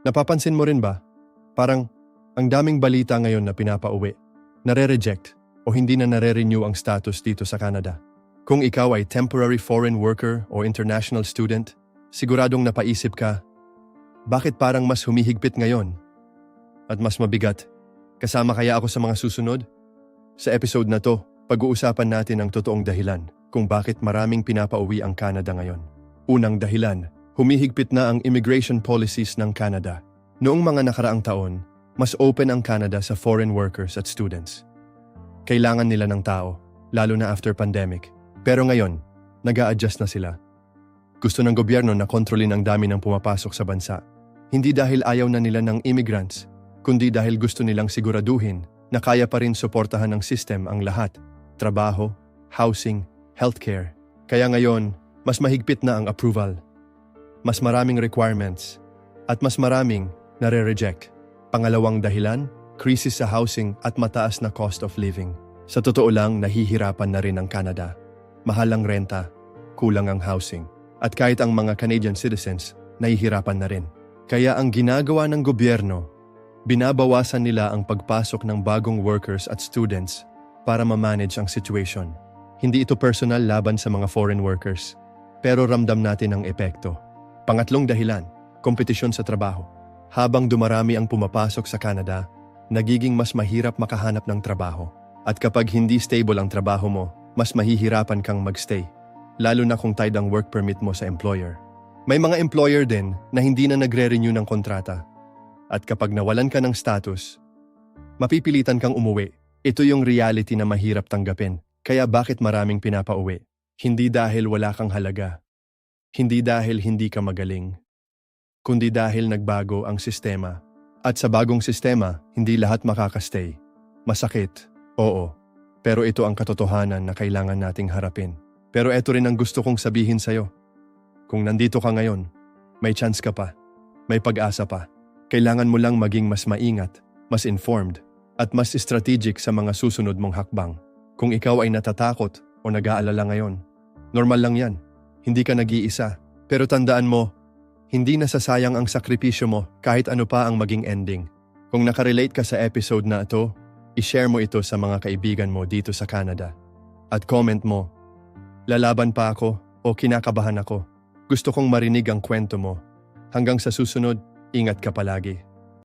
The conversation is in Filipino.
Napapansin mo rin ba? Parang ang daming balita ngayon na pinapauwi, nare-reject o hindi na nare-renew ang status dito sa Canada. Kung ikaw ay temporary foreign worker o international student, siguradong napaisip ka, bakit parang mas humihigpit ngayon? At mas mabigat, kasama kaya ako sa mga susunod? Sa episode na to, pag-uusapan natin ang totoong dahilan kung bakit maraming pinapauwi ang Canada ngayon. Unang dahilan, humihigpit na ang immigration policies ng Canada. Noong mga nakaraang taon, mas open ang Canada sa foreign workers at students. Kailangan nila ng tao, lalo na after pandemic. Pero ngayon, nag-a-adjust na sila. Gusto ng gobyerno na kontrolin ang dami ng pumapasok sa bansa. Hindi dahil ayaw na nila ng immigrants, kundi dahil gusto nilang siguraduhin na kaya pa rin suportahan ng system ang lahat, trabaho, housing, healthcare. Kaya ngayon, mas mahigpit na ang approval. Mas maraming requirements, at mas maraming nare-reject. Pangalawang dahilan, krisis sa housing at mataas na cost of living. Sa totoo lang, nahihirapan na rin ang Canada. Mahal ang renta, kulang ang housing. At kahit ang mga Canadian citizens, nahihirapan na rin. Kaya ang ginagawa ng gobyerno, binabawasan nila ang pagpasok ng bagong workers at students para ma-manage ang situation. Hindi ito personal laban sa mga foreign workers, pero ramdam natin ang epekto. Pangatlong dahilan, kompetisyon sa trabaho. Habang dumarami ang pumapasok sa Canada, nagiging mas mahirap makahanap ng trabaho. At kapag hindi stable ang trabaho mo, mas mahihirapan kang magstay, lalo na kung tied ang work permit mo sa employer. May mga employer din na hindi na nagre-renew ng kontrata. At kapag nawalan ka ng status, mapipilitan kang umuwi. Ito yung reality na mahirap tanggapin. Kaya bakit maraming pinapauwi? Hindi dahil wala kang halaga. Hindi dahil hindi ka magaling. Kundi dahil nagbago ang sistema. At sa bagong sistema, hindi lahat makakastay. Masakit, oo. Pero ito ang katotohanan na kailangan nating harapin. Pero ito rin ang gusto kong sabihin sa'yo. Kung nandito ka ngayon, may chance ka pa. May pag-asa pa. Kailangan mo lang maging mas maingat, mas informed, at mas strategic sa mga susunod mong hakbang. Kung ikaw ay natatakot o nag-aalala ngayon, normal lang yan. Hindi ka nag-iisa. Pero tandaan mo, hindi nasasayang ang sakripisyo mo kahit ano pa ang maging ending. Kung nakarelate ka sa episode na ito, i-share mo ito sa mga kaibigan mo dito sa Canada. At comment mo, lalaban pa ako o kinakabahan ako. Gusto kong marinig ang kwento mo. Hanggang sa susunod, ingat ka palagi.